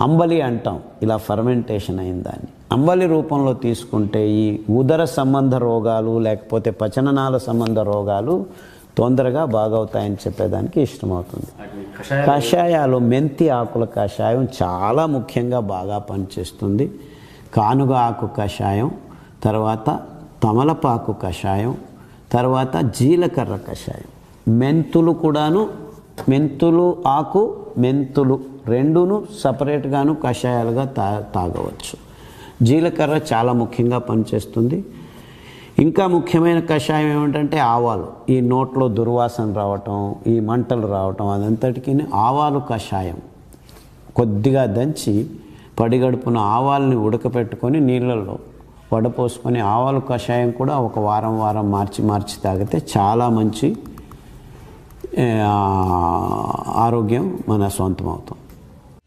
అంబలి అంటాం, ఇలా ఫర్మెంటేషన్ అయిన దాన్ని అంబలి రూపంలో తీసుకుంటే ఈ ఉదర సంబంధ రోగాలు లేకపోతే పచననాళ సంబంధ రోగాలు తొందరగా బాగవుతాయని చెప్పేదానికి ఇష్టమవుతుంది. కషాయాలు మెంతి ఆకుల కషాయం చాలా ముఖ్యంగా బాగా పనిచేస్తుంది. కానుగ ఆకు కషాయం, తర్వాత తమలపాకు కషాయం, తర్వాత జీలకర్ర కషాయం. మెంతులు కూడాను, మెంతులు ఆకు మెంతులు రెండును సపరేట్గాను కషాయాలుగా తాగవచ్చు. జీలకర్ర చాలా ముఖ్యంగా పనిచేస్తుంది. ఇంకా ముఖ్యమైన కషాయం ఏమిటంటే ఆవాలు. ఈ నోట్లో దుర్వాసన రావటం, ఈ మంటలు రావటం, అదంతటికీ ఆవాలు కషాయం కొద్దిగా దంచి పడిగడుపున ఆవాలని ఉడకపెట్టుకొని నీళ్ళల్లో వడపోసుకొని ఆవాలు కషాయం కూడా ఒక వారం మార్చి తాగితే చాలా మంచి ఆరోగ్యం మన సొంతం అవుతుంది.